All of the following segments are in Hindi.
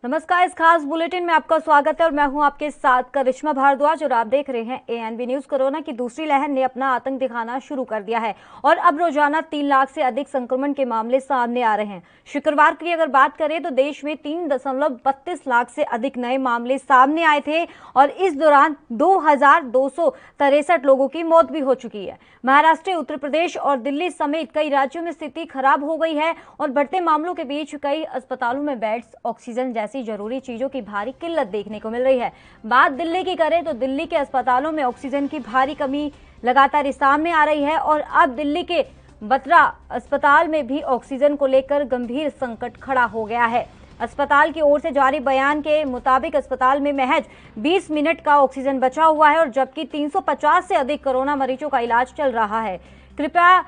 नमस्कार, इस खास बुलेटिन में आपका स्वागत है और मैं हूं आपके साथ करिश्मा भारद्वाज और आप देख रहे हैं एएनबी न्यूज। कोरोना की दूसरी लहर ने अपना आतंक दिखाना शुरू कर दिया है और अब रोजाना 3 लाख से अधिक संक्रमण के मामले सामने आ रहे हैं। शुक्रवार की अगर बात करें तो देश में 3.32 लाख से अधिक नए मामले सामने आए थे और इस दौरान 2263 लोगों की मौत भी हो चुकी है। महाराष्ट्र, उत्तर प्रदेश और दिल्ली समेत कई राज्यों में स्थिति खराब हो गई है और बढ़ते मामलों के बीच कई अस्पतालों में बेड्स, ऑक्सीजन जैसी जरूरी चीजों की भारी किल्लत देखने को मिल रही है। बात दिल्ली की करें तो दिल्ली के अस्पतालों में ऑक्सीजन की भारी कमी लगातार सामने आ रही है और अब दिल्ली के बत्रा अस्पताल में भी ऑक्सीजन को लेकर गंभीर संकट खड़ा हो गया है। अस्पताल की ओर से जारी बयान के मुताबिक अस्पताल में महज 20 मिनट का ऑक्सीजन बचा हुआ है और जबकि 350 से अधिक कोरोना मरीजों का इलाज चल रहा है। कृपया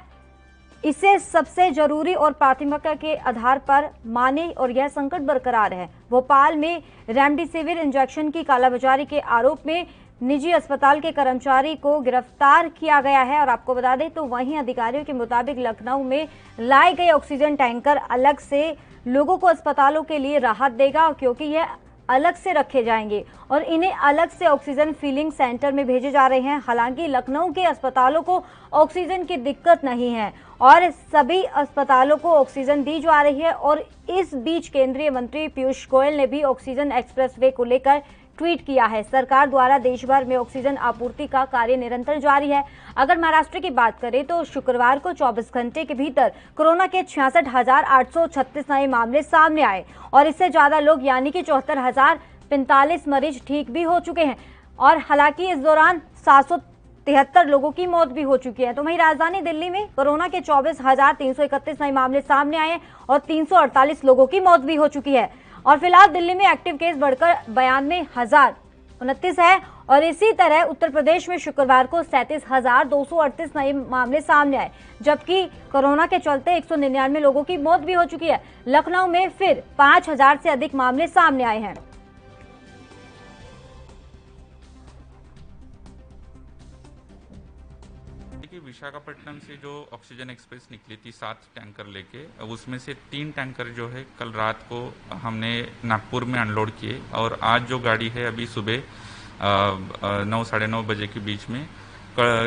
इसे सबसे जरूरी और प्राथमिकता के आधार पर माने और यह संकट बरकरार है। भोपाल में रेमडेसिविर इंजेक्शन की कालाबाजारी के आरोप में निजी अस्पताल के कर्मचारी को गिरफ्तार किया गया है और आपको बता दें तो वहीं अधिकारियों के मुताबिक लखनऊ में लाए गए ऑक्सीजन टैंकर अलग से लोगों को अस्पतालों के लिए राहत देगा क्योंकि यह अलग से रखे जाएंगे और इन्हें अलग से ऑक्सीजन फिलिंग सेंटर में भेजे जा रहे हैं। हालांकि लखनऊ के अस्पतालों को ऑक्सीजन की दिक्कत नहीं है और सभी अस्पतालों को ऑक्सीजन दी जा रही है और इस बीच केंद्रीय मंत्री पीयूष गोयल ने भी ऑक्सीजन एक्सप्रेसवे को लेकर ट्वीट किया है। सरकार द्वारा देश भर में ऑक्सीजन आपूर्ति का कार्य निरंतर जारी है। अगर महाराष्ट्र की बात करें तो शुक्रवार को 24 घंटे के भीतर कोरोना के 66,836 नए मामले सामने आए और इससे ज्यादा लोग यानी कि 74,045 मरीज ठीक भी हो चुके हैं और हालांकि इस दौरान 773 लोगों की मौत भी हो चुकी है। तो वहीं राजधानी दिल्ली में कोरोना के 24,331 नए मामले सामने आए और 348 लोगों की मौत भी हो चुकी है और फिलहाल दिल्ली में एक्टिव केस बढ़कर 92,029 है और इसी तरह उत्तर प्रदेश में शुक्रवार को 37,238 नए मामले सामने आए जबकि कोरोना के चलते 199 लोगों की मौत भी हो चुकी है। लखनऊ में फिर 5,000 से अधिक मामले सामने आए हैं। विशाखापट्टनम से जो ऑक्सीजन एक्सप्रेस निकली थी 7 टैंकर लेके, उसमें से 3 टैंकर जो है कल रात को हमने नागपुर में अनलोड किए और आज जो गाड़ी है अभी सुबह 9 साढ़े 9 बजे के बीच में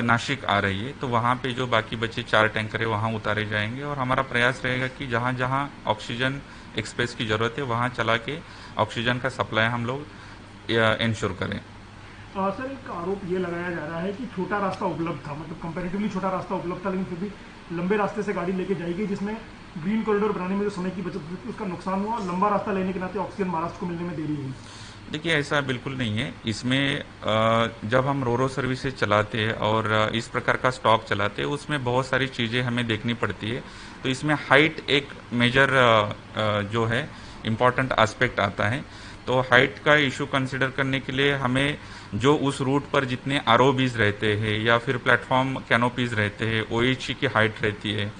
नासिक आ रही है। तो वहाँ पे जो बाकी बचे 4 टैंकर है वहाँ उतारे जाएंगे और हमारा प्रयास रहेगा कि जहाँ जहाँ ऑक्सीजन एक्सप्रेस की जरूरत है वहाँ चला के ऑक्सीजन का सप्लाई हम लोग इंश्योर करें। सर, एक आरोप ये लगाया जा रहा है कि छोटा रास्ता उपलब्ध था, मतलब कंपैरेटिवली छोटा रास्ता उपलब्ध था, लेकिन फिर भी लंबे रास्ते से गाड़ी लेके जाएगी जिसमें ग्रीन कॉरिडोर बनाने में जो समय की बचत हुई थी उसका नुकसान हुआ और लंबा रास्ता लेने के नाते ऑक्सीजन महाराष्ट्र को मिलने में देरी हुई। देखिए, ऐसा बिल्कुल नहीं है। इसमें जब हम रोरो सर्विसेज चलाते हैं और इस प्रकार का स्टॉक चलाते हैं उसमें बहुत सारी चीज़ें हमें देखनी पड़ती है। तो इसमें हाइट एक मेजर जो है इम्पॉर्टेंट एस्पेक्ट आता है। तो हाइट का इशू कंसिडर करने के लिए हमें जो उस रूट पर जितने आरओबीज रहते हैं या फिर प्लेटफॉर्म कैनोपीज रहते हैं, ओएचसी की हाइट रहती है,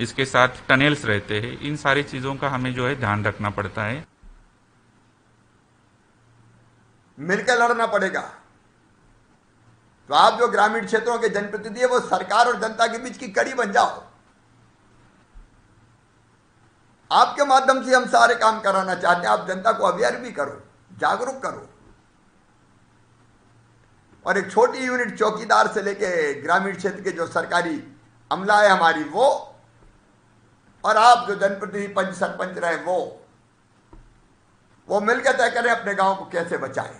इसके साथ टनल्स रहते हैं, इन सारी चीज़ों का हमें जो है ध्यान रखना पड़ता है। मिलकर लड़ना पड़ेगा। तो आप जो ग्रामीण क्षेत्रों के जनप्रतिनिधि है वो सरकार और जनता के बीच की कड़ी बन जाओ। आपके माध्यम से हम सारे काम कराना चाहते हैं। आप जनता को अवेयर भी करो, जागरूक करो और एक छोटी यूनिट चौकीदार से लेके ग्रामीण क्षेत्र के जो सरकारी अमला है हमारी वो और आप जो जनप्रतिनिधि पंच सरपंच रहे वो मिलकर तय करें अपने गांव को कैसे बचाएं,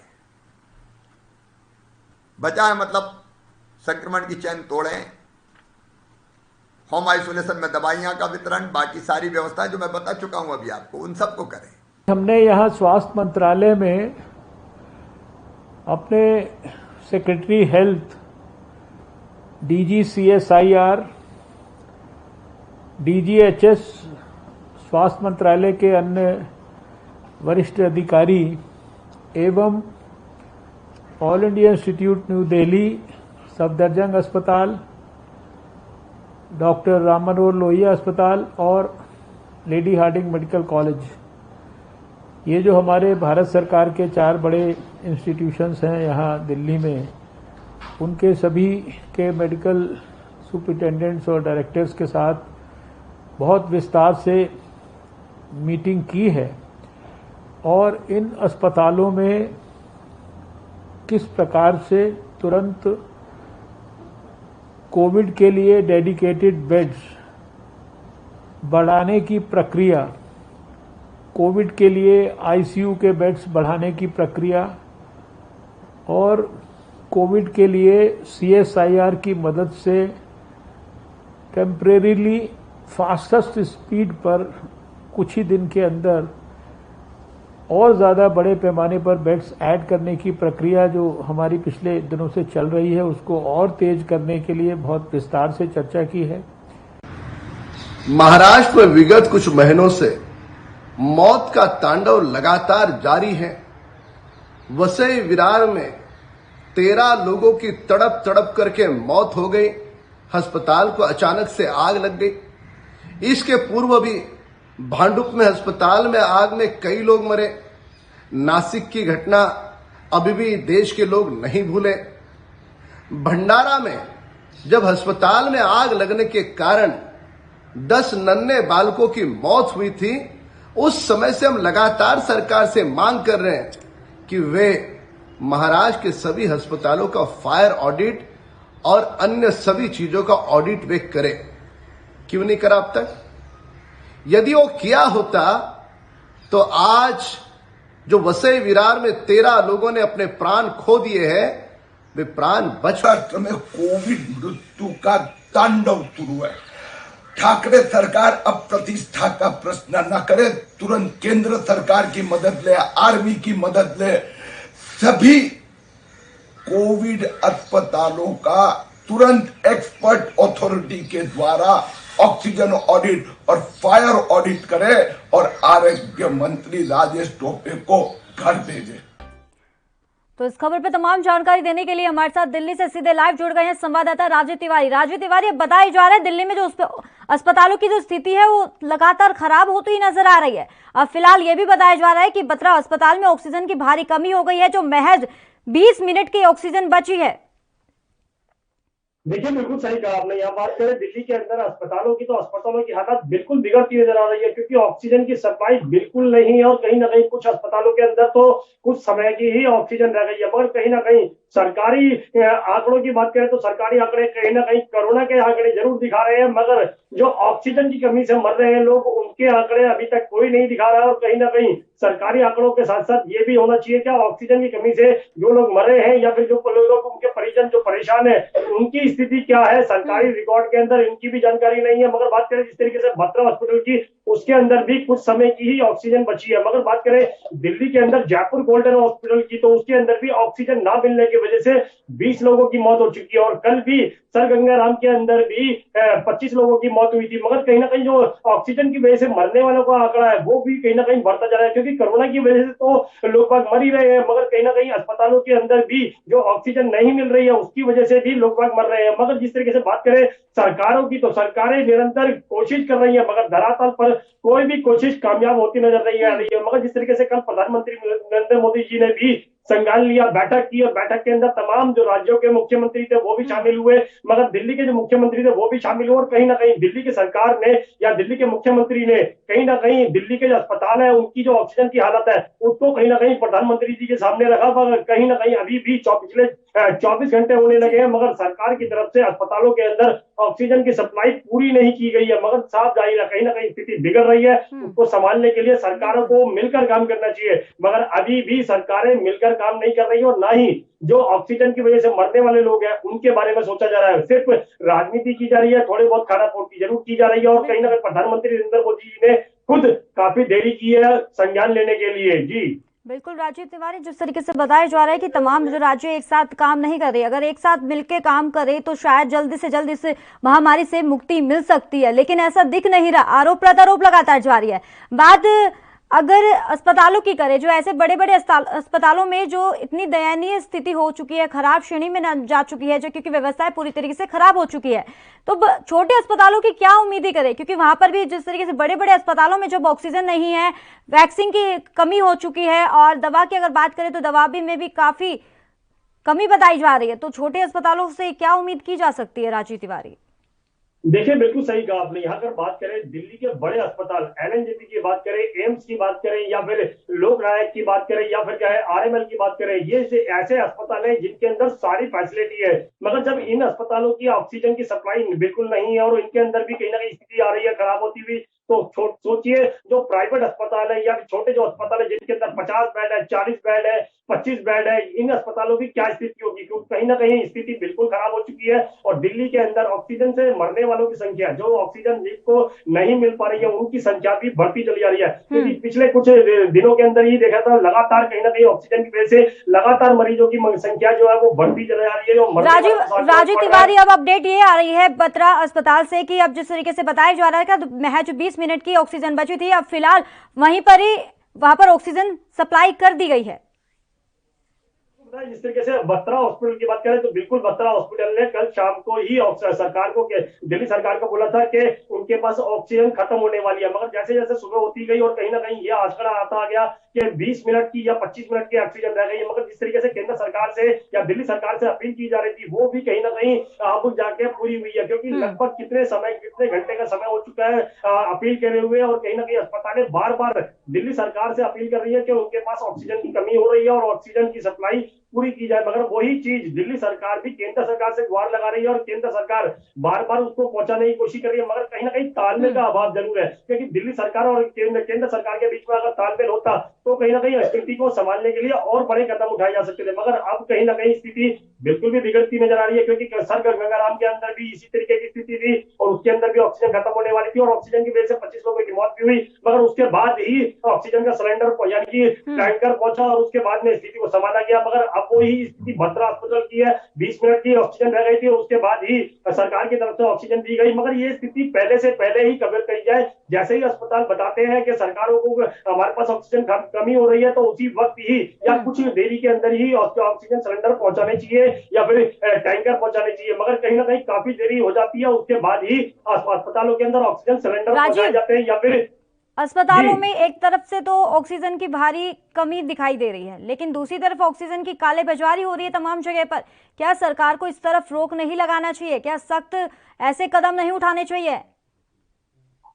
मतलब संक्रमण की चैन तोड़ें, होम आइसोलेशन में दवाइयां का वितरण, बाकी सारी व्यवस्थाएं जो मैं बता चुका हूं अभी आपको, उन सबको करें। हमने यहाँ स्वास्थ्य मंत्रालय में अपने secretary health, DG CSIR, DGHS, स्वास्थ्य मंत्रालय के अन्य वरिष्ठ अधिकारी एवं all India institute new Delhi, Safdarjung अस्पताल, डॉक्टर राम मनोहर लोहिया अस्पताल और लेडी हार्डिंग मेडिकल कॉलेज, ये जो हमारे भारत सरकार के 4 बड़े इंस्टीट्यूशंस हैं यहाँ दिल्ली में, उनके सभी के मेडिकल सुपरिटेंडेंट्स और डायरेक्टर्स के साथ बहुत विस्तार से मीटिंग की है और इन अस्पतालों में किस प्रकार से तुरंत कोविड के लिए डेडिकेटेड बेड्स बढ़ाने की प्रक्रिया, कोविड के लिए आईसीयू के बेड्स बढ़ाने की प्रक्रिया और कोविड के लिए सीएसआईआर की मदद से टेम्परेरीली फास्टेस्ट स्पीड पर कुछ ही दिन के अंदर और ज़्यादा बड़े पैमाने पर बेड्स ऐड करने की प्रक्रिया जो हमारी पिछले दिनों से चल रही है उसको और तेज करने के लिए बहुत विस्तार से चर्चा की है। महाराष्ट्र में विगत कुछ महीनों से मौत का तांडव लगातार जारी है। वसई विरार में 13 लोगों की तड़प तड़प करके मौत हो गई। अस्पताल को अचानक से आग लग गई। इसके पूर्व भी भांडुप में अस्पताल में आग में कई लोग मरे। नासिक की घटना अभी भी देश के लोग नहीं भूले। भंडारा में जब अस्पताल में आग लगने के कारण 10 नन्हे बालकों की मौत हुई थी, उस समय से हम लगातार सरकार से मांग कर रहे हैं कि वे महाराष्ट्र के सभी अस्पतालों का फायर ऑडिट और अन्य सभी चीजों का ऑडिट वे करें। क्यों नहीं करा अब तक? यदि वो किया होता तो आज जो वसई विरार में 13 लोगों ने अपने प्राण खो दिए हैं, वे प्राण बच। महाराष्ट्र में कोविड मृत्यु का तांडव शुरू है। ठाकरे सरकार अब प्रतिष्ठा का प्रश्न न करे, तुरंत केंद्र सरकार की मदद ले, आर्मी की मदद ले। सभी कोविड अस्पतालों का तुरंत एक्सपर्ट अथॉरिटी के द्वारा ऑक्सीजन ऑडिट और फायर ऑडिट करे और आरोग्य मंत्री राजेश टोपे को घर भेजे। तो इस खबर पर तमाम जानकारी देने के लिए हमारे साथ दिल्ली से सीधे लाइव जुड़ गए हैं संवाददाता राजवीर तिवारी। राजवीर तिवारी, अब बताया जा रहा है दिल्ली में जो अस्पतालों की जो स्थिति है वो लगातार खराब होती ही नजर आ रही है। अब फिलहाल ये भी बताया जा रहा है कि बत्रा अस्पताल में ऑक्सीजन की भारी कमी हो गई है, जो महज 20 मिनट की ऑक्सीजन बची है। देखिए, बिल्कुल सही कहा आपने। यहाँ बात करें दिल्ली के अंदर अस्पतालों की, तो अस्पतालों की हालत बिल्कुल बिगड़ती नजर आ रही है, क्योंकि ऑक्सीजन की सप्लाई बिल्कुल नहीं है और कहीं ना कहीं कुछ अस्पतालों के अंदर तो कुछ समय की ही ऑक्सीजन रह गई है। मगर कहीं ना कहीं सरकारी आंकड़ों की बात करें तो सरकारी आंकड़े कहीं ना कहीं कोरोना के आंकड़े जरूर दिखा रहे हैं, मगर जो ऑक्सीजन की कमी से मर रहे हैं लोग, उनके आंकड़े अभी तक कोई नहीं दिखा रहा है। और कहीं ना कहीं सरकारी आंकड़ों के साथ साथ ये भी होना चाहिए क्या ऑक्सीजन की कमी से जो लोग मरे हैं या फिर जो लोग, उनके परिजन जो परेशान है, उनकी स्थिति क्या है। सरकारी रिकॉर्ड के अंदर इनकी भी जानकारी नहीं है। मगर बात करें जिस तरीके से बत्रा हॉस्पिटल की, उसके अंदर भी कुछ समय की ही ऑक्सीजन बची है। मगर बात करें दिल्ली के अंदर जयपुर गोल्डन हॉस्पिटल की, तो उसके अंदर भी ऑक्सीजन ना मिलने की वजह से 20 लोगों की मौत हो चुकी है। और कल भी सर गंगाराम के अंदर भी 25 लोगों की मौत हुई थी। मगर कहीं ना कहीं जो ऑक्सीजन की वजह से मरने वालों का आंकड़ा है वो भी कहीं ना कहीं बढ़ता जा रहा है, क्योंकि कोरोना की वजह से तो लोग बाग मर ही रहे हैं, मगर कहीं ना कहीं अस्पतालों के अंदर भी जो ऑक्सीजन नहीं मिल रही है उसकी वजह से भी लोग बाग मर रहे हैं। मगर जिस तरीके से बात करें सरकारों की, तो सरकारें निरंतर कोशिश कर रही है, मगर धरातल पर कोई भी कोशिश कामयाब होती नजर नहीं आ रही है। मगर जिस तरीके से कल प्रधानमंत्री नरेंद्र मोदी जी ने भी संज्ञान लिया, बैठक की, और बैठक के अंदर तमाम जो राज्यों के मुख्यमंत्री थे वो भी शामिल हुए, मगर दिल्ली के जो मुख्यमंत्री थे वो भी शामिल हुए। और कहीं ना कहीं दिल्ली की सरकार ने या दिल्ली के मुख्यमंत्री ने कहीं ना कहीं दिल्ली के जो अस्पताल है उनकी जो ऑक्सीजन की हालत है उसको कहीं ना कहीं प्रधानमंत्री जी के सामने रखा, मगर कहीं ना कहीं अभी भी पिछले 24 घंटे होने लगे हैं, मगर सरकार की तरफ से अस्पतालों के अंदर ऑक्सीजन की सप्लाई पूरी नहीं की गई है। मगर साफ जाहिर है कहीं ना कहीं स्थिति बिगड़ रही है। उसको संभालने के लिए सरकारों को मिलकर काम करना चाहिए, मगर अभी भी सरकारें मिलकर काम नहीं कर रही और ना ही जो ऑक्सीजन की वजह से मरने वाले लोग हैं उनके बारे में सोचा जा रहा है। सिर्फ राजनीति की जा रही है, थोड़े बहुत खाना पोटी जरूर की जा रही है। और कहीं ना कहीं प्रधानमंत्री नरेंद्र मोदी जी ने खुद काफी देरी की है संज्ञान लेने के लिए। जी बिल्कुल राजीव तिवारी, जिस तरीके से बताया जा रहा है कि तमाम जो राज्य एक साथ काम नहीं कर रहे, अगर एक साथ मिलकर काम करे तो शायद जल्दी से जल्द इस महामारी से मुक्ति मिल सकती है, लेकिन ऐसा दिख नहीं रहा। आरोप प्रत्यारोप लगातार जारी है। बात अगर अस्पतालों की करें, जो ऐसे बड़े बड़े अस्पतालों में जो इतनी दयनीय स्थिति हो चुकी है, खराब श्रेणी में जा चुकी है, जो क्योंकि व्यवस्थाएं पूरी तरीके से खराब हो चुकी है, तो छोटे अस्पतालों की क्या उम्मीदें करें, क्योंकि वहां पर भी जिस तरीके से बड़े बड़े अस्पतालों में जब ऑक्सीजन नहीं है, वैक्सीन की कमी हो चुकी है, और दवा की अगर बात करें तो दवा में भी काफी कमी बताई जा रही है, तो छोटे अस्पतालों से क्या उम्मीद की जा सकती है राजीव तिवारी? देखिए बिल्कुल सही कहा आपने। यहाँ अगर बात करें दिल्ली के बड़े अस्पताल, एलएनजेपी की बात करें, एम्स की बात करें, या फिर लोक नायक की बात करें, या फिर क्या है आरएमएल की बात करें, ये ऐसे अस्पताल हैं जिनके अंदर सारी फैसिलिटी है, मगर जब इन अस्पतालों की ऑक्सीजन की सप्लाई बिल्कुल नहीं है और इनके अंदर भी कहीं ना कहीं स्थिति आ रही है खराब होती हुई, तो सोचिए जो प्राइवेट अस्पताल है या छोटे जो अस्पताल है जिनके अंदर 50 बेड है, 40 बेड है, 25 बेड है, इन अस्पतालों की क्या स्थिति होगी, क्योंकि कहीं ना कहीं स्थिति बिल्कुल खराब हो चुकी है। और दिल्ली के अंदर ऑक्सीजन से मरने वालों की संख्या, जो ऑक्सीजन जिनको नहीं मिल पा रही है, उनकी संख्या भी बढ़ती चली जा रही है। क्योंकि पिछले कुछ दिनों के अंदर ही देखा था, लगातार कहीं ना कहीं ऑक्सीजन की वजह से लगातार मरीजों की संख्या जो है वो बढ़ती चली जा रही है। और राजीव तिवारी, अब अपडेट ये आ रही है बत्रा अस्पताल से कि अब जिस तरीके से बताया जा रहा है कि महज 20 मिनट की ऑक्सीजन बची थी, अब फिलहाल वहीं पर ही वहां पर ऑक्सीजन सप्लाई कर दी गई है। जिस तरीके से बत्रा हॉस्पिटल की बात करें तो बिल्कुल बत्रा हॉस्पिटल ने कल शाम को ही सरकार को, दिल्ली सरकार को बोला था कि उनके पास ऑक्सीजन खत्म होने वाली है, मगर जैसे जैसे सुबह होती गई और कहीं ना कहीं यह आंकड़ा आता गया कि 20 मिनट की या 25 मिनट की ऑक्सीजन रह गई है। मगर जिस तरीके से केंद्र सरकार से या दिल्ली सरकार से अपील की जा रही थी, वो भी कहीं ना कहीं अब जाके पूरी हुई है, क्योंकि लगभग कितने घंटे का समय हो चुका है अपील करे हुए, और कहीं ना कहीं अस्पतालें बार बार दिल्ली सरकार से अपील कर रही है कि उनके पास ऑक्सीजन की कमी हो रही है और ऑक्सीजन की सप्लाई पूरी की जाए। मगर वही चीज दिल्ली सरकार भी केंद्र सरकार से गुहार लगा रही है और केंद्र सरकार बार बार उसको पहुंचाने की कोशिश कर रही है, मगर कहीं ना कहीं तालमेल का अभाव जरूर है। क्योंकि दिल्ली सरकार और केंद्र सरकार के बीच में अगर तालमेल होता तो कहीं ना कहीं स्थिति को संभालने के लिए और बड़े कदम उठाए जा सकते थे, मगर अब कहीं ना कहीं स्थिति बिल्कुल भी बिगड़ती नजर आ रही है। क्योंकि सर गंगाराम के अंदर भी इसी तरीके की स्थिति थी और उसके अंदर भी ऑक्सीजन खत्म होने वाली थी और ऑक्सीजन की वजह से 25 लोगों की मौत भी हुई, मगर उसके बाद ही ऑक्सीजन का सिलेंडर यानी कि टैंकर पहुंचा और उसके बाद में स्थिति को संभाला गया। मगर अब वही स्थिति बत्रा अस्पताल की है, 20 मिनट की ऑक्सीजन रह गई थी और उसके बाद ही सरकार की तरफ से ऑक्सीजन दी गई। मगर ये स्थिति पहले से पहले ही कवर करी जाए, जैसे ही अस्पताल बताते हैं कि सरकारों को हमारे पास ऑक्सीजन कमी हो रही है, तो उसी वक्त ही या कुछ देरी के अंदर ही ऑक्सीजन सिलेंडर पहुंचाने चाहिए या फिर टैंकर पहुंचाने चाहिए, मगर कहीं ना कहीं काफी देरी हो जाती है। उसके बाद ही अस्पतालों के अंदर ऑक्सीजन सिलेंडर पहुंचाए जाते हैं या फिर अस्पतालों में एक तरफ से तो ऑक्सीजन की भारी कमी दिखाई दे रही है, लेकिन दूसरी तरफ ऑक्सीजन की काले बाजारी हो रही है तमाम जगह पर। क्या सरकार को इस तरफ रोक नहीं लगाना चाहिए? क्या सख्त ऐसे कदम नहीं उठाने चाहिए?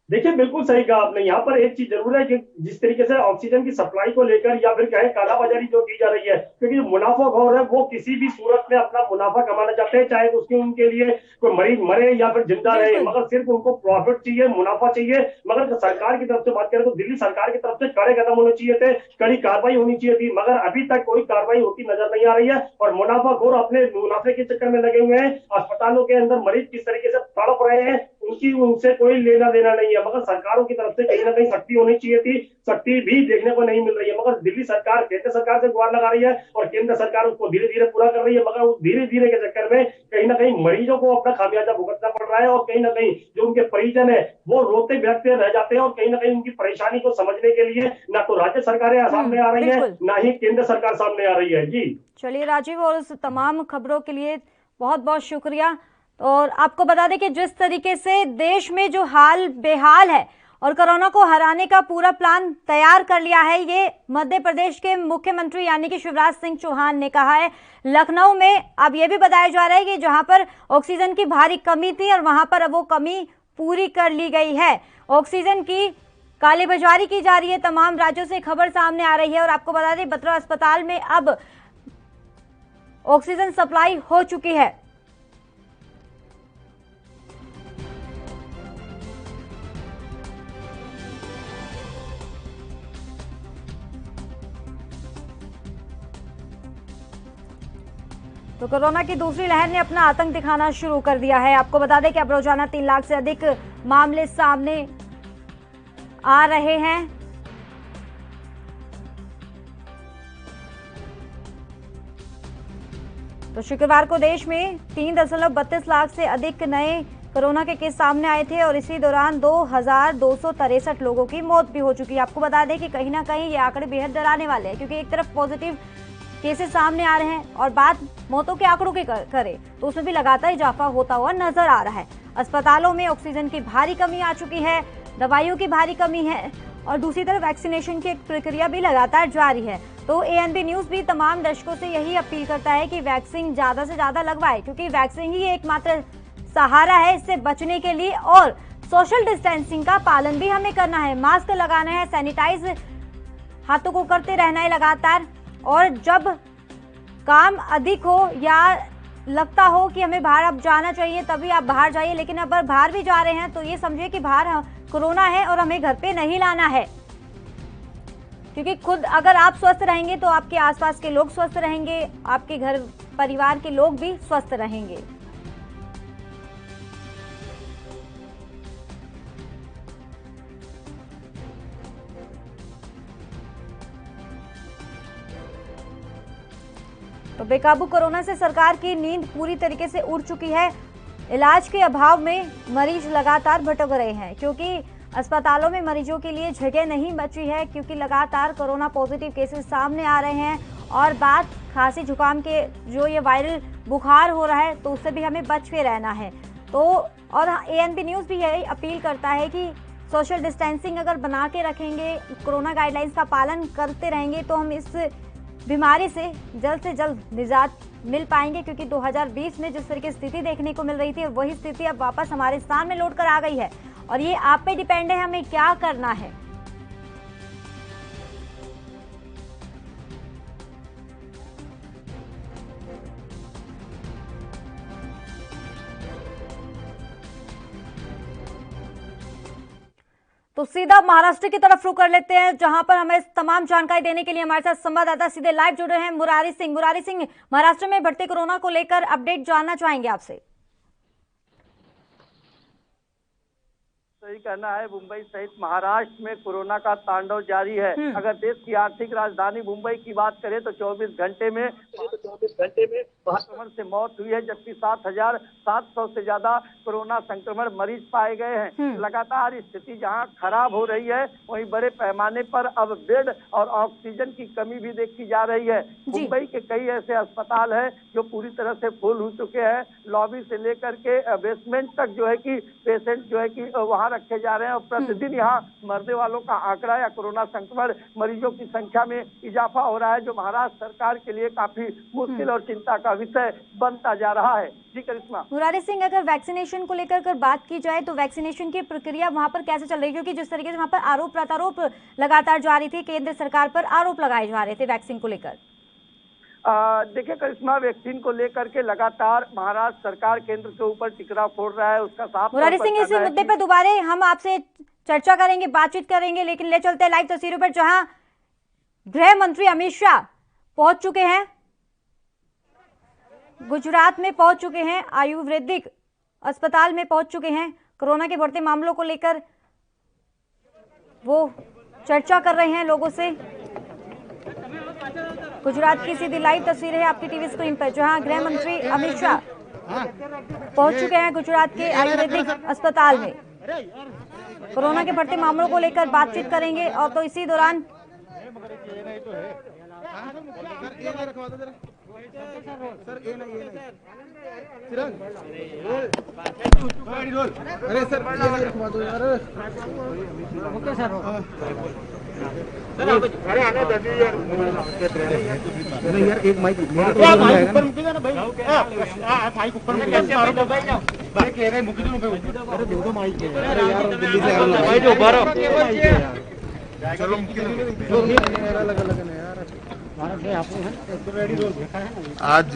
देखिए बिल्कुल सही कहा आपने। यहाँ पर एक चीज जरूर है कि जिस तरीके से ऑक्सीजन की सप्लाई को लेकर या फिर कहें कालाबाजारी जो की जा रही है, क्योंकि मुनाफाखोर है वो किसी भी सूरत में अपना मुनाफा कमाना चाहते हैं, चाहे उसके उनके लिए कोई मरीज मरे या फिर जिंदा रहे, मगर सिर्फ उनको प्रॉफिट चाहिए, मुनाफा चाहिए। मगर सरकार की तरफ से बात करें तो दिल्ली सरकार की तरफ से कड़े कदम होने चाहिए थे, कड़ी कार्रवाई होनी चाहिए थी, मगर अभी तक कोई कार्रवाई होती नजर नहीं आ रही है और मुनाफाखोर अपने मुनाफे के चक्कर में लगे हुए हैं। अस्पतालों के अंदर मरीज किस तरीके से तड़प रहे हैं उनसे कोई लेना देना नहीं है, मगर सरकारों की तरफ से कहीं ना कहीं सख्ती होनी चाहिए थी, सख्ती भी देखने को नहीं मिल रही है। मगर दिल्ली सरकार केंद्र सरकार से गुहार लगा रही है और केंद्र सरकार उसको धीरे धीरे पूरा कर रही है, मगर उस धीरे धीरे के चक्कर में कहीं ना कहीं मरीजों को अपना खामियाजा भुगतना पड़ रहा है और कहीं ना कहीं जो उनके परिजन है वो रोते बिलखते रह जाते हैं और कहीं ना कहीं उनकी परेशानी को समझने के लिए ना तो राज्य सरकारें सामने आ रही है, ना ही केंद्र सरकार सामने आ रही है। जी चलिए राजीव, और उस तमाम खबरों के लिए बहुत बहुत शुक्रिया। और आपको बता दें कि जिस तरीके से देश में जो हाल बेहाल है और कोरोना को हराने का पूरा प्लान तैयार कर लिया है, ये मध्य प्रदेश के मुख्यमंत्री यानी कि शिवराज सिंह चौहान ने कहा है। लखनऊ में अब ये भी बताया जा रहा है कि जहां पर ऑक्सीजन की भारी कमी थी और वहां पर अब वो कमी पूरी कर ली गई है। ऑक्सीजन की कालेबाजारी की जा रही है, तमाम राज्यों से खबर सामने आ रही है। और आपको बता दें बत्रा अस्पताल में अब ऑक्सीजन सप्लाई हो चुकी है। तो कोरोना की दूसरी लहर ने अपना आतंक दिखाना शुरू कर दिया है। आपको बता दें कि अब रोजाना 3 लाख से अधिक मामले सामने आ रहे हैं। तो शुक्रवार को देश में 3.32 लाख से अधिक नए कोरोना के केस सामने आए थे और इसी दौरान 2263 लोगों की मौत भी हो चुकी है। आपको बता दें कि कहीं ना कहीं ये आंकड़े बेहद डराने वाले हैं, क्योंकि एक तरफ पॉजिटिव केसेस सामने आ रहे हैं और बात मौतों के आंकड़ों की करें तो उसमें भी लगातार इजाफा होता हुआ नजर आ रहा है। अस्पतालों में ऑक्सीजन की भारी कमी आ चुकी है, दवाइयों की भारी कमी है और दूसरी तरफ वैक्सीनेशन की एक प्रक्रिया भी लगातार जारी है। तो एएनबी न्यूज भी तमाम दर्शकों से यही अपील करता है कि वैक्सीन ज्यादा से ज्यादा लगवाए, क्योंकि वैक्सीन ही एकमात्र सहारा है इससे बचने के लिए, और सोशल डिस्टेंसिंग का पालन भी हमें करना है। मास्क लगाना है, सैनिटाइज हाथों को करते रहना है लगातार, और जब काम अधिक हो या लगता हो कि हमें बाहर अब जाना चाहिए तभी आप बाहर जाइए, लेकिन अगर बाहर भी जा रहे हैं तो ये समझिए कि बाहर कोरोना है और हमें घर पे नहीं लाना है, क्योंकि खुद अगर आप स्वस्थ रहेंगे तो आपके आसपास के लोग स्वस्थ रहेंगे, आपके घर परिवार के लोग भी स्वस्थ रहेंगे। तो बेकाबू कोरोना से सरकार की नींद पूरी तरीके से उड़ चुकी है। इलाज के अभाव में मरीज लगातार भटक रहे हैं, क्योंकि अस्पतालों में मरीजों के लिए जगह नहीं बची है, क्योंकि लगातार कोरोना पॉजिटिव केसेस सामने आ रहे हैं। और बात खांसी जुकाम के जो ये वायरल बुखार हो रहा है तो उससे भी हमें बच के रहना है। तो और ANP न्यूज़ भी यही अपील करता है कि सोशल डिस्टेंसिंग अगर बना के रखेंगे, कोरोना गाइडलाइंस का पालन करते रहेंगे तो हम इस बीमारी से जल्द निजात मिल पाएंगे, क्योंकि 2020 में जिस तरह की स्थिति देखने को मिल रही थी वही स्थिति अब वापस हमारे स्थान में लौट कर आ गई है, और ये आप पे डिपेंड है हमें क्या करना है। तो सीधा महाराष्ट्र की तरफ रुख कर लेते हैं, जहां पर हमें तमाम जानकारी देने के लिए हमारे साथ संवाददाता सीधे लाइव जुड़े हैं मुरारी सिंह। मुरारी सिंह, महाराष्ट्र में बढ़ते कोरोना को लेकर अपडेट जानना चाहेंगे आपसे। सही कहना है, मुंबई सहित महाराष्ट्र में कोरोना का तांडव जारी है। अगर देश की आर्थिक राजधानी मुंबई की बात करें तो 24 घंटे में संक्रमण से मौत हुई है, जबकि 7,700 से ज्यादा कोरोना संक्रमण मरीज पाए गए हैं। लगातार स्थिति जहां खराब हो रही है, वहीं बड़े पैमाने पर अब बेड और ऑक्सीजन की कमी भी देखी जा रही है। मुंबई के कई ऐसे अस्पताल हैं जो पूरी तरह से फुल हो चुके हैं। लॉबी से लेकर के बेसमेंट तक जो है कि पेशेंट जो है कि वहां रखे जा रहे हैं, और प्रतिदिन यहाँ मरने वालों का आंकड़ा या कोरोना संक्रमण मरीजों की संख्या में इजाफा हो रहा है, जो महाराष्ट्र सरकार के लिए काफी मुश्किल और चिंता का विषय बनता जा रहा है। जी करिश्मा। मुरारी सिंह, अगर वैक्सीनेशन को लेकर बात की जाए तो वैक्सीनेशन की प्रक्रिया वहां पर कैसे चल रही है, क्योंकि जिस तरीके से वहां पर आरोप प्रत्यारोप लगातार जारी थे, केंद्र सरकार पर आरोप लगाए जा रहे थे वैक्सीन को लेकर। देखिए करिश्मा, वैक्सीन को लेकर के लगातार महाराष्ट्र सरकार केंद्र के ऊपर टिकरा फोड़ रहा है, उसका साफ मुरारी सिंह, इसी मुद्दे पर दोबारा हम आपसे चर्चा करेंगे, बातचीत करेंगे, लेकिन ले चलते हैं लाइव तस्वीरों पर, जहां गृह मंत्री अमित शाह पहुंच चुके हैं, गुजरात में पहुंच चुके हैं, आयुर्वेदिक अस्पताल में पहुंच चुके हैं। कोरोना के बढ़ते मामलों को लेकर वो चर्चा कर रहे हैं लोगों से। गुजरात की सीधी लाइव तस्वीरें है आपकी टीवी स्क्रीन पर, जहां गृह मंत्री अमित शाह पहुंच चुके हैं गुजरात के आयुर्वेदिक अस्पताल में। कोरोना के बढ़ते मामलों को लेकर बातचीत करेंगे, और तो इसी दौरान यार एक माइक आज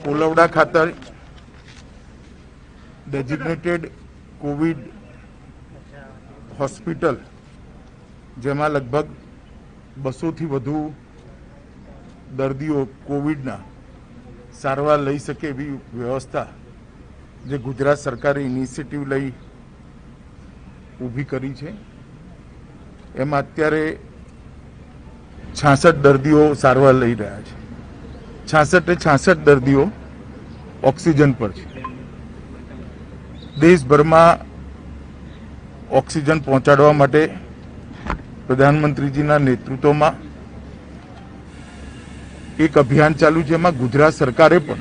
कोलवड़ा खातर डेजिग्नेटेड कोविड હોસ્પિટલ જેમાં લગભગ 200થી વધુ દર્દીઓ કોવિડના સારવાર લઈ શકે એવી વ્યવસ્થા જે ગુજરાત સરકારે ઇનિશિયેટિવ લઈ ઊભી કરી છે, એમાં અત્યારે 66 દર્દીઓ સારવાર લઈ રહ્યા છે। 66 દર્દીઓ ઓક્સિજન પર છે। દેશભરમાં ऑक्सीजन पहुंचाड़वा माटे प्रधानमंत्रीजीना नेतृत्वमां एक अभियान चालू छे, जेमां गुजरात सरकारे पण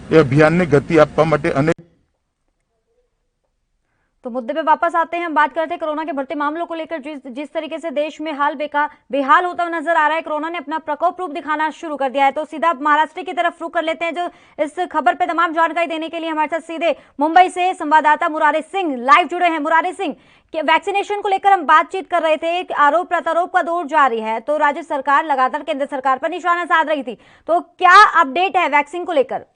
ए अभियानने गति आपवा माटे अनेक। तो तो मुद्दे पे वापस आते हैं, हम बात करते हैं कोरोना के बढ़ते मामलों को लेकर। जिस तरीके से देश में हाल बेहाल होता हुआ नजर आ रहा है, कोरोना ने अपना प्रकोप रूप दिखाना शुरू कर दिया है। तो सीधा महाराष्ट्र की तरफ रुख कर लेते हैं, जो इस खबर पे तमाम जानकारी देने के लिए हमारे साथ सीधे मुंबई से संवाददाता मुरारी सिंह लाइव जुड़े हैं। मुरारी सिंह, वैक्सीनेशन को लेकर हम बातचीत कर रहे थे, आरोप प्रत्यारोप का दौर जारी है, तो राज्य सरकार लगातार केंद्र सरकार पर निशाना साध रही थी, तो क्या अपडेट है वैक्सीन को लेकर?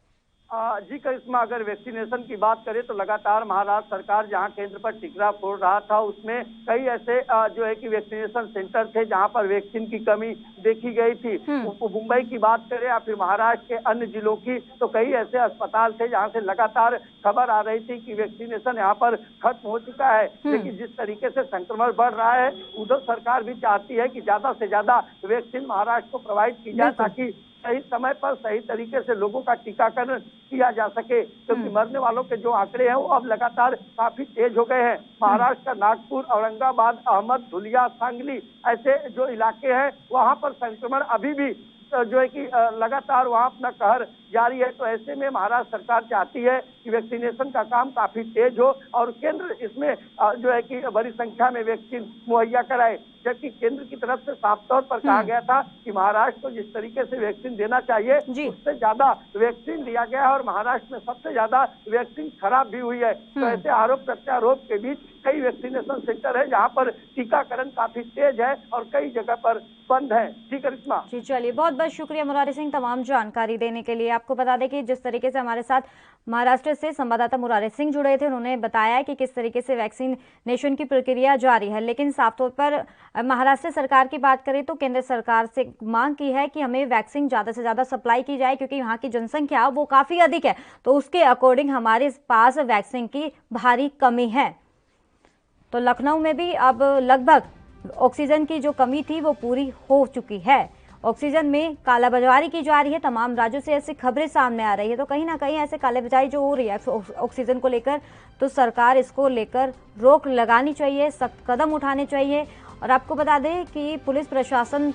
जी करिश्मा, अगर वैक्सीनेशन की बात करें तो लगातार महाराष्ट्र सरकार जहां केंद्र पर टिकरा फोड़ रहा था, उसमें कई ऐसे जो है कि वैक्सीनेशन सेंटर थे जहां पर वैक्सीन की कमी देखी गई थी। मुंबई की बात करें या फिर महाराष्ट्र के अन्य जिलों की, तो कई ऐसे अस्पताल थे जहां से लगातार खबर आ रही थी कि वैक्सीनेशन यहाँ पर खत्म हो चुका है। लेकिन जिस तरीके से संक्रमण बढ़ रहा है, उधर सरकार भी चाहती है कि ज्यादा से ज्यादा वैक्सीन महाराष्ट्र को प्रोवाइड की जाए, ताकि सही समय पर सही तरीके से लोगों का टीकाकरण किया जा सके, क्योंकि मरने वालों के जो आंकड़े हैं वो अब लगातार काफी तेज हो गए हैं। महाराष्ट्र का नागपुर, औरंगाबाद, अहमद, धुलिया, सांगली ऐसे जो इलाके हैं वहां पर संक्रमण अभी भी जो है कि लगातार वहां अपना कहर जारी है। तो ऐसे में महाराष्ट्र सरकार चाहती है कि वैक्सीनेशन का काम काफी तेज हो और केंद्र इसमें जो है कि बड़ी संख्या में वैक्सीन मुहैया कराए, जबकि केंद्र की तरफ से साफ तौर पर कहा गया था कि महाराष्ट्र को जिस तरीके से वैक्सीन देना चाहिए उससे ज्यादा वैक्सीन दिया गया है और महाराष्ट्र में सबसे ज्यादा वैक्सीन खराब भी हुई है। तो ऐसे आरोप प्रत्यारोप के बीच कई वैक्सीनेशन सेंटर है जहां पर टीकाकरण काफी तेज है और कई जगह पर बंद है। जी करिश्मा। जी चलिए, बहुत बहुत शुक्रिया मुरारी सिंह तमाम जानकारी देने के लिए। आपको बता दें कि जिस तरीके से हमारे साथ महाराष्ट्र से संवाददाता मुरारी सिंह जुड़े थे, उन्होंने बताया कि किस तरीके से वैक्सीनेशन की प्रक्रिया जारी है। लेकिन साफ तौर पर महाराष्ट्र सरकार की बात करें तो केंद्र सरकार से मांग की है कि हमें वैक्सीन ज्यादा से ज्यादा सप्लाई की जाए, क्योंकि यहाँ की जनसंख्या वो काफी अधिक है, तो उसके अकॉर्डिंग हमारे पास वैक्सीन की भारी कमी है। तो लखनऊ में भी अब लगभग ऑक्सीजन की जो कमी थी वो पूरी हो चुकी है। ऑक्सीजन में कालाबाजारी की जा रही है, तमाम राज्यों से ऐसी खबरें सामने आ रही है। तो कहीं ना कहीं ऐसे कालाबाजारी जो हो रही है ऑक्सीजन को लेकर, तो सरकार इसको लेकर रोक लगानी चाहिए, सख्त कदम उठाने चाहिए। और आपको बता दें कि पुलिस प्रशासन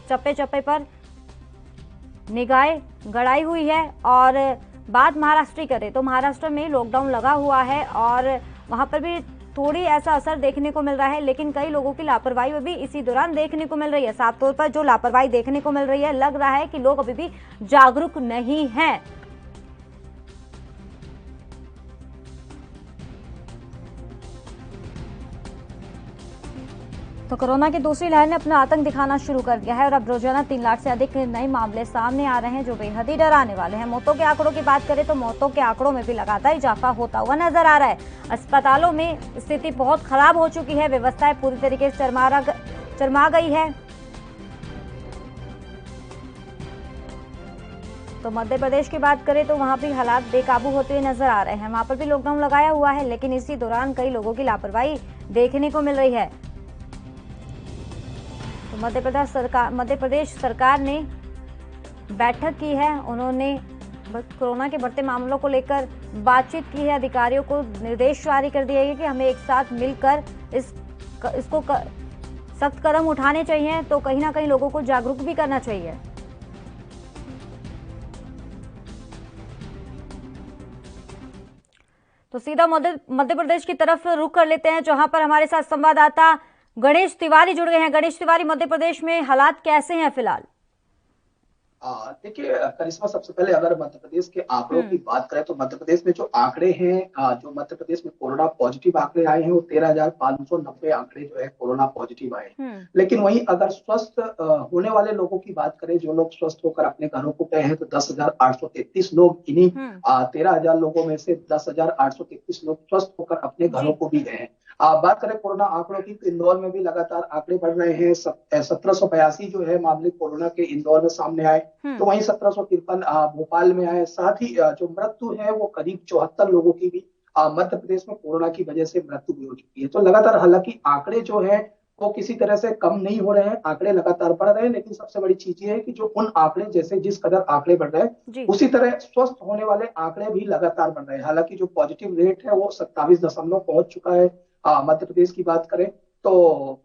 चप्पे चप्पे पर निगाहें गड़ाई हुई है। और बात महाराष्ट्र की करें तो महाराष्ट्र में लॉकडाउन लगा हुआ है और वहां पर भी थोड़ी ऐसा असर देखने को मिल रहा है, लेकिन कई लोगों की लापरवाही भी इसी दौरान देखने को मिल रही है। साफ तौर पर जो लापरवाही देखने को मिल रही है, लग रहा है कि लोग अभी भी जागरूक नहीं हैं। तो कोरोना की दूसरी लहर ने अपना आतंक दिखाना शुरू कर दिया है और अब रोजाना 3 लाख से अधिक नए मामले सामने आ रहे हैं, जो बेहद ही डराने वाले हैं। मौतों के आंकड़ों की बात करें तो मौतों के आंकड़ों में भी लगातार इजाफा होता हुआ नजर आ रहा है। अस्पतालों में स्थिति बहुत खराब हो चुकी है, व्यवस्थाएं पूरी तरीके से चरमरा गई है। तो मध्य प्रदेश की बात करें तो वहां भी हालात बेकाबू होते हुए नजर आ रहे हैं। वहां पर भी लॉकडाउन लगाया हुआ है, लेकिन इसी दौरान कई लोगों की लापरवाही देखने को मिल रही है। तो मध्य प्रदेश सरकार ने बैठक की है, उन्होंने कोरोना के बढ़ते मामलों को लेकर बातचीत की है, अधिकारियों को निर्देश जारी कर दिए हैं कि हमें एक साथ मिलकर इसको सख्त कदम उठाने चाहिए। तो कहीं ना कहीं लोगों को जागरूक भी करना चाहिए। तो सीधा मध्य प्रदेश की तरफ रुख कर लेते हैं, जहां पर हमारे साथ संवाददाता गणेश तिवारी जुड़ गए हैं। गणेश तिवारी, मध्य प्रदेश में हालात कैसे हैं फिलहाल? देखिए करिश्मा, सबसे पहले अगर मध्य प्रदेश के आंकड़ों की बात करें तो मध्य प्रदेश में जो आंकड़े हैं, जो मध्य प्रदेश में कोरोना पॉजिटिव आंकड़े आए हैं वो 13,590 आंकड़े जो है कोरोना पॉजिटिव आए हैं। लेकिन वहीं अगर स्वस्थ होने वाले लोगों की बात करें, जो लोग स्वस्थ होकर अपने घरों को गए हैं, तो 10,833 लोग, इन्हीं 13,000 लोगों में से 10,833 लोग स्वस्थ होकर अपने घरों को भी गए हैं। बात करें कोरोना आंकड़ों की तो इंदौर में भी लगातार आंकड़े बढ़ रहे हैं। 1782 जो है मामले कोरोना के इंदौर में सामने आए, तो वहीं 1753 भोपाल में आए। साथ ही जो मृत्यु है वो करीब 74 लोगों की भी मध्य प्रदेश में कोरोना की वजह से मृत्यु भी हो चुकी है। तो लगातार हालांकि आंकड़े जो है वो किसी तरह से कम नहीं हो रहे हैं, आंकड़े लगातार बढ़ रहे हैं, लेकिन सबसे बड़ी चीज ये है कि जो उन आंकड़े जैसे जिस कदर आंकड़े बढ़ रहे हैं उसी तरह स्वस्थ होने वाले आंकड़े भी लगातार बढ़ रहे हैं। हालांकि जो पॉजिटिव रेट है वो 27 पहुंच चुका है। मध्य प्रदेश की बात करें तो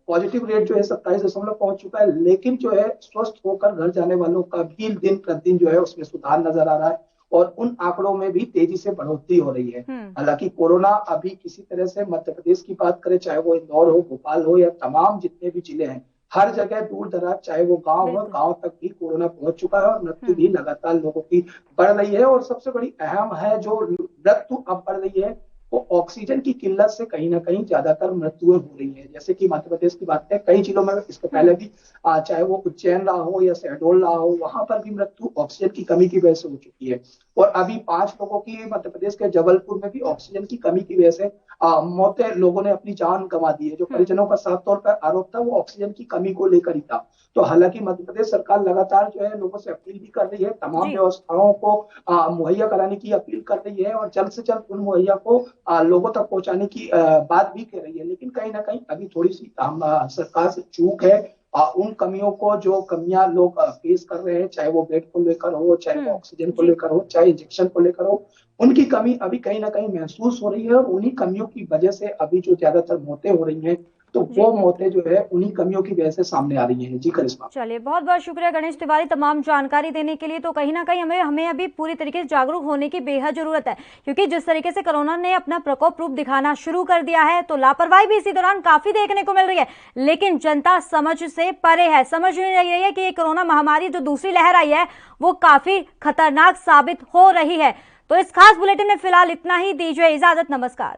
पॉजिटिव रेट जो है 27 पहुंच चुका है, लेकिन जो है स्वस्थ होकर घर जाने वालों का भी दिन प्रतिदिन जो है उसमें सुधार नजर आ रहा है। और उन आंकड़ों में भी तेजी से बढ़ोतरी हो रही है। हालांकि कोरोना अभी किसी तरह से मध्य प्रदेश की बात करें, चाहे वो इंदौर हो, भोपाल हो या तमाम जितने भी जिले हैं, हर जगह दूर दराज चाहे वो गांव हो, गांव तक भी कोरोना पहुंच चुका है और मृत्यु भी लगातार लोगों की बढ़ रही है। और सबसे बड़ी अहम है जो मृत्यु अब बढ़ रही है वो ऑक्सीजन की किल्लत से कहीं ना कहीं ज्यादातर मृत्युएं हो रही है। जैसे कि मध्य प्रदेश की बात करें, कई जिलों में इसके पहले भी चाहे वो उज्जैन रहा हो या शहडोल रहा हो, वहां पर भी मृत्यु ऑक्सीजन की कमी की वजह से हो चुकी है। और अभी 5 लोगों की मध्य प्रदेश के जबलपुर में भी ऑक्सीजन की कमी की वजह से मौतें, लोगों ने अपनी जान गंवा दी है। जो परिजनों का साफ तौर पर आरोप था वो ऑक्सीजन की कमी को लेकर ही था। तो हालांकि मध्य प्रदेश सरकार लगातार जो है लोगों से अपील भी कर रही है, तमाम व्यवस्थाओं को मुहैया कराने की अपील कर रही है और जल्द से जल्द उन मुहैया को लोगों तक पहुंचाने की बात भी कर रही है। लेकिन कहीं ना कहीं अभी थोड़ी सी सरकार से चूक है। उन कमियों को, जो कमियां लोग फेस कर रहे हैं, चाहे वो बेड को लेकर हो, चाहे वो ऑक्सीजन को लेकर हो, चाहे इंजेक्शन को लेकर हो, उनकी कमी अभी कहीं ना कहीं महसूस हो रही है। और उन्हीं कमियों की वजह से अभी जो ज्यादातर मौतें हो रही हैं, तो वो मौतें जो है उन्हीं कमियों की वजह से सामने आ रही हैं। जी करिश्मा। चलिए, बहुत बहुत शुक्रिया गणेश तिवारी तमाम जानकारी देने के लिए। तो कहीं ना कहीं हमें अभी पूरी तरीके से जागरूक होने की बेहद जरूरत है, क्योंकि जिस तरीके से कोरोना ने अपना प्रकोप रूप दिखाना शुरू कर दिया है, तो लापरवाही भी इसी दौरान काफी देखने को मिल रही है। लेकिन जनता समझ से परे है, समझ नहीं रही है कि ये कोरोना महामारी जो दूसरी लहर आई है वो काफी खतरनाक साबित हो रही है। तो इस खास बुलेटिन में फिलहाल इतना ही। दीजिए इजाजत, नमस्कार।